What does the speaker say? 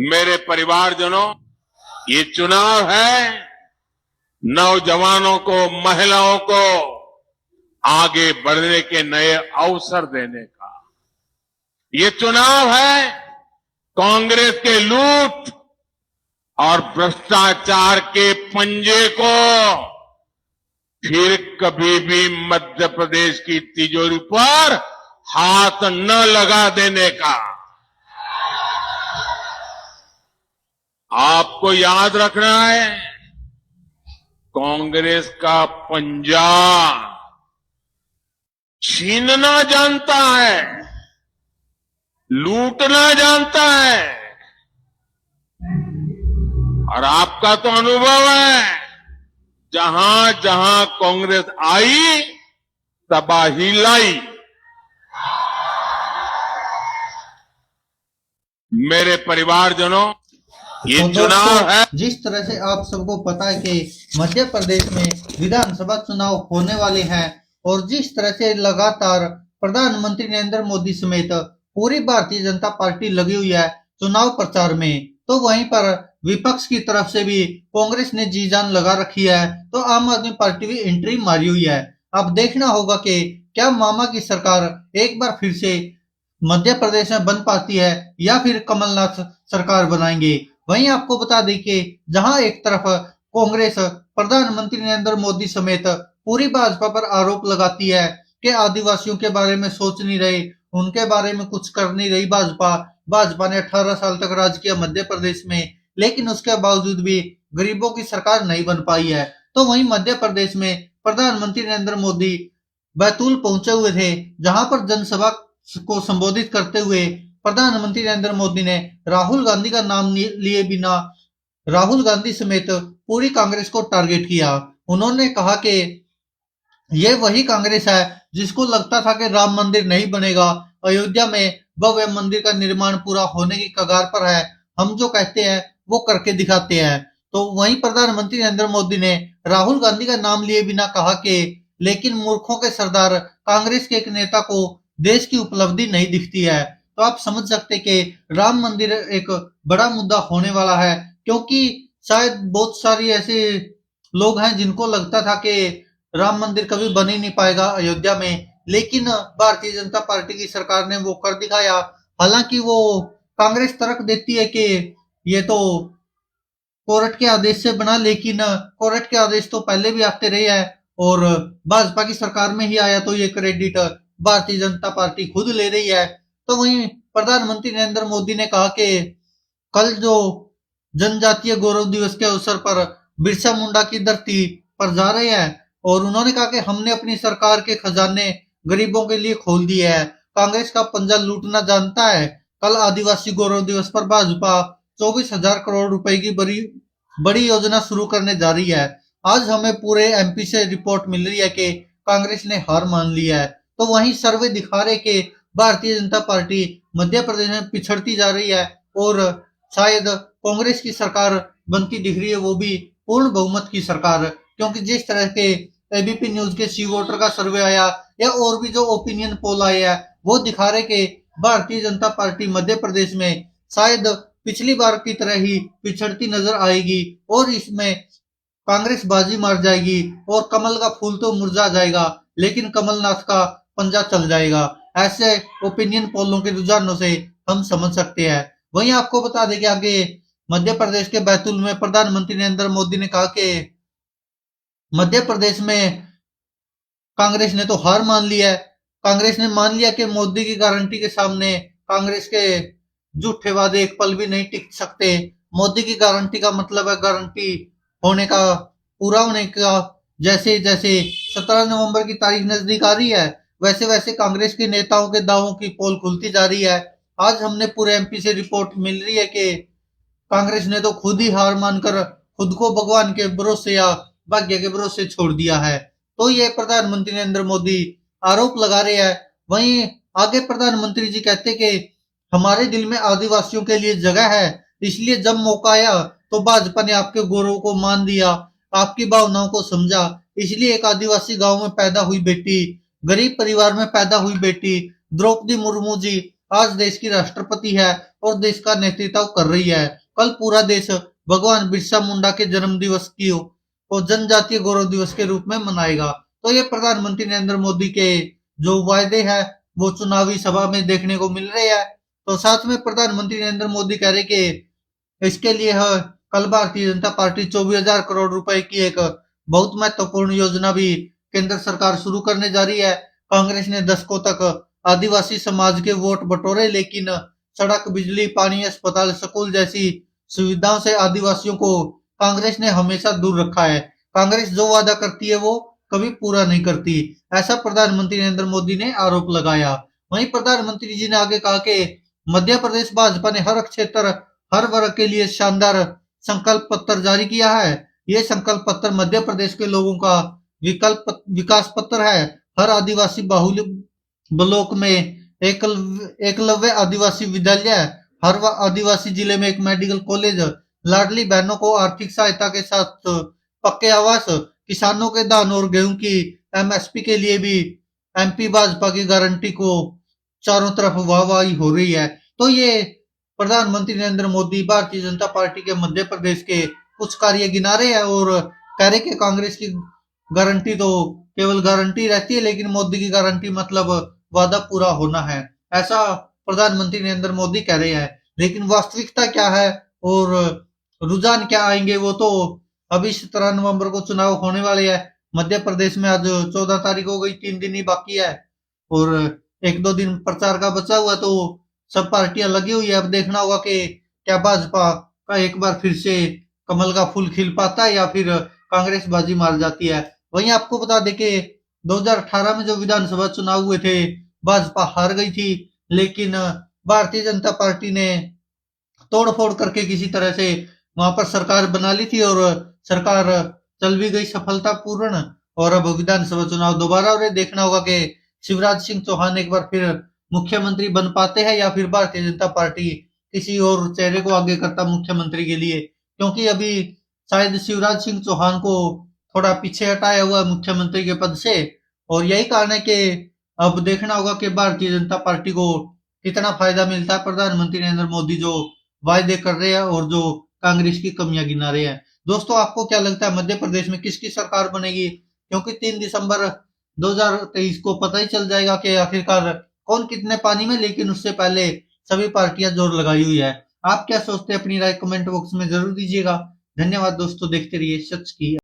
मेरे परिवारजनों, ये चुनाव है नौजवानों को, महिलाओं को आगे बढ़ने के नए अवसर देने का। ये चुनाव है कांग्रेस के लूट और भ्रष्टाचार के पंजे को फिर कभी भी मध्य प्रदेश की तिजोरी पर हाथ न लगा देने का। आपको याद रखना है, कांग्रेस का पंजा छीनना जानता है, लूटना जानता है, और आपका तो अनुभव है, जहां जहां कांग्रेस आई तबाही लाई। मेरे परिवारजनों, ये तो चुनाव है। जिस तरह से आप सबको पता है कि मध्य प्रदेश में विधानसभा चुनाव होने वाले हैं और जिस तरह से लगातार प्रधानमंत्री नरेंद्र मोदी समेत पूरी भारतीय जनता पार्टी लगी हुई है चुनाव प्रचार में, तो वहीं पर विपक्ष की तरफ से भी कांग्रेस ने जी जान लगा रखी है, तो आम आदमी पार्टी भी एंट्री मारी हुई है। अब देखना होगा कि क्या मामा की सरकार एक बार फिर से मध्य प्रदेश में बन पाती है या फिर कमलनाथ सरकार बनाएंगे। वहीं आपको बता दें कि जहां एक तरफ कांग्रेस प्रधानमंत्री नरेंद्र मोदी समेत पूरी भाजपा पर आरोप लगाती है कि आदिवासियों के बारे में सोच नहीं रहे, उनके बारे में कुछ कर नहीं रही भाजपा ने 18 साल तक राज किया मध्य प्रदेश में, लेकिन उसके बावजूद भी गरीबों की सरकार नहीं बन पाई है। तो वहीं मध्य प्रदेश में प्रधानमंत्री नरेंद्र मोदी बैतूल पहुंचे हुए थे, जहां पर जनसभा को संबोधित करते हुए प्रधानमंत्री नरेंद्र मोदी ने राहुल गांधी का नाम लिए बिना राहुल गांधी समेत पूरी कांग्रेस को टारगेट किया। उन्होंने कहा कि ये वही कांग्रेस है जिसको लगता था कि राम मंदिर नहीं बनेगा, अयोध्या में भव्य मंदिर का निर्माण पूरा होने की कगार पर है, हम जो कहते हैं वो करके दिखाते हैं। तो वहीं प्रधानमंत्री नरेंद्र मोदी ने राहुल गांधी का नाम लिए बिना कहा कि लेकिन मूर्खों के सरदार कांग्रेस के एक नेता को देश की उपलब्धि नहीं दिखती है। तो आप समझ सकते कि राम मंदिर एक बड़ा मुद्दा होने वाला है, क्योंकि शायद बहुत सारी ऐसे लोग हैं जिनको लगता था कि राम मंदिर कभी बन ही नहीं पाएगा अयोध्या में, लेकिन भारतीय जनता पार्टी की सरकार ने वो कर दिखाया। हालांकि वो कांग्रेस तर्क देती है कि ये तो कोर्ट के आदेश से बना, लेकिन कोर्ट के आदेश तो पहले भी आते रहे हैं और भाजपा की सरकार में ही आया, तो ये क्रेडिट भारतीय जनता पार्टी खुद ले रही है। तो वहीं प्रधानमंत्री नरेंद्र मोदी ने कहा कि कल जो जनजातीय गौरव दिवस के अवसर पर बिरसा मुंडा की धरती पर जा रहे हैं, और उन्होंने कहा कि हमने अपनी सरकार के खजाने गरीबों के लिए खोल दिए हैं, कांग्रेस का पंजा लूटना जानता है। कल आदिवासी गौरव दिवस पर भाजपा 24,000 करोड़ रुपए की बड़ी योजना शुरू करने जा रही है। आज हमें पूरे एमपी से रिपोर्ट मिल रही है कि कांग्रेस ने हार मान ली है। तो वहीं सर्वे दिखा रहे कि भारतीय जनता पार्टी मध्य प्रदेश में पिछड़ती जा रही है और शायद कांग्रेस की सरकार बनती दिख रही है, वो भी पूर्ण बहुमत की सरकार, क्योंकि जिस तरह के एबीपी न्यूज के सी वोटर का सर्वे आया या और भी जो ओपिनियन पोल आए हैं, वो दिखा रहे कि भारतीय जनता पार्टी मध्य प्रदेश में शायद पिछली बार की तरह ही पिछड़ती नजर आएगी और इसमें कांग्रेस बाजी मार जाएगी और कमल का फूल तो मुरझा जाएगा, लेकिन कमलनाथ का पंजा चल जाएगा। ऐसे ओपिनियन पोलों के रुझानों से हम समझ सकते हैं। वहीं आपको बता दें कि आगे मध्य प्रदेश के बैतूल में प्रधानमंत्री नरेंद्र मोदी ने कहा कि मध्य प्रदेश में कांग्रेस ने तो हार मान लिया है। कांग्रेस ने मान लिया कि मोदी की गारंटी के सामने कांग्रेस के झूठे वादे एक पल भी नहीं टिक सकते। मोदी की गारंटी का मतलब है गारंटी होने का, पूरा होने का। जैसे जैसे 17 नवंबर की तारीख नजदीक आ रही है, वैसे वैसे कांग्रेस के नेताओं के दावों की पोल खुलती जा रही है। आज हमने पूरे एमपी से रिपोर्ट मिल रही है कि कांग्रेस ने तो खुद ही हार मानकर खुद को भगवान के भरोसे या भाग्य के भरोसे छोड़ दिया है। तो ये प्रधानमंत्री नरेंद्र मोदी आरोप लगा रहे हैं। वहीं आगे प्रधानमंत्री जी कहते कि हमारे दिल में आदिवासियों के लिए जगह है, इसलिए जब मौका आया तो भाजपा ने आपके गौरव को मान दिया, आपकी भावनाओं को समझा। इसलिए एक आदिवासी गांव में पैदा हुई बेटी, गरीब परिवार में पैदा हुई बेटी द्रौपदी मुर्मू जी आज देश की राष्ट्रपति है और देश का नेतृत्व कर रही है। कल पूरा देश भगवान बिरसा मुंडा के जन्म दिवस की और जनजातीय गौरव दिवस के रूप में मनाएगा। तो ये प्रधानमंत्री नरेंद्र मोदी के जो वायदे हैं वो चुनावी सभा में देखने को मिल रहे हैं। तो साथ में प्रधानमंत्री नरेंद्र मोदी कह रहे कि इसके लिए कल भारतीय जनता पार्टी 24,000 करोड़ रुपए की एक बहुत महत्वपूर्ण योजना भी केंद्र सरकार शुरू करने जा रही है। कांग्रेस ने दशकों तक आदिवासी समाज के वोट बटोरे, लेकिन सड़क, बिजली, पानी, अस्पताल, स्कूल जैसी सुविधाओं से आदिवासियों को कांग्रेस ने हमेशा दूर रखा है। कांग्रेस जो वादा करती है वो कभी पूरा नहीं करती, ऐसा प्रधानमंत्री नरेंद्र मोदी ने आरोप लगाया। वहीं प्रधानमंत्री जी ने आगे कहा कि मध्य प्रदेश भाजपा ने हर क्षेत्र, हर वर्ग के लिए शानदार संकल्प पत्र जारी किया है। ये संकल्प पत्र मध्य प्रदेश के लोगों का विकास पत्र है। हर आदिवासी बाहुल्य ब्लॉक में एकलव्य आदिवासी विद्यालय, हर आदिवासी जिले में एक मेडिकल कॉलेज, लाडली बहनों को आर्थिक सहायता के साथ पक्के आवास, किसानों के धान और गेहूं की एमएसपी के लिए भी एमपी भाजपा की गारंटी को चारों तरफ वाहवाही हो रही है। तो ये प्रधानमंत्री नरेंद्र मोदी भारतीय जनता पार्टी के मध्य प्रदेश के कुछ कार्य गिना रहे हैं और कह रहे कि कांग्रेस की गारंटी तो केवल गारंटी रहती है, लेकिन मोदी की गारंटी मतलब वादा पूरा होना है, ऐसा प्रधानमंत्री नरेंद्र मोदी कह रहे हैं। लेकिन वास्तविकता क्या है और रुझान क्या आएंगे वो तो अभी 17 नवंबर को चुनाव होने वाले हैं। मध्य प्रदेश में आज 14 तारीख हो गई, 3 दिन ही बाकी है और 1-2 दिन प्रचार का बचा हुआ, तो सब पार्टियां लगी हुई है। अब देखना होगा कि क्या भाजपा का एक बार फिर से कमल का फूल खिल पाता है या फिर कांग्रेस बाजी मार जाती है। वहीं आपको बता दें कि 2018 में जो विधानसभा चुनाव हुए थे भाजपा हार गई थी, लेकिन भारतीय जनता पार्टी ने तोड़फोड़ करके किसी तरह से वहां पर सरकार बना ली थी और सरकार चल भी गई सफलतापूर्ण। और अब विधानसभा चुनाव दोबारा और देखना होगा कि शिवराज सिंह चौहान एक बार फिर मुख्यमंत्री बन पाते हैं या फिर भारतीय जनता पार्टी किसी और चेहरे को आगे करता मुख्यमंत्री के लिए, क्योंकि अभी शायद शिवराज सिंह चौहान को थोड़ा पीछे हटाया हुआ मुख्यमंत्री के पद से। और यही कारण है कि अब देखना होगा कि भारतीय जनता पार्टी को कितना फायदा मिलता है। प्रधानमंत्री नरेंद्र मोदी जो वायदे कर रहे हैं और जो कांग्रेस की कमियां गिना रहे हैं। दोस्तों आपको क्या लगता है मध्य प्रदेश में किसकी सरकार बनेगी? क्योंकि 3 दिसंबर 2023 को पता ही चल जाएगा कि आखिरकार कौन कितने पानी में, लेकिन उससे पहले सभी पार्टियां जोर लगाई हुई है। आप क्या सोचते हैं? अपनी राय कमेंट बॉक्स में जरूर दीजिएगा। धन्यवाद दोस्तों, देखते रहिए सच की।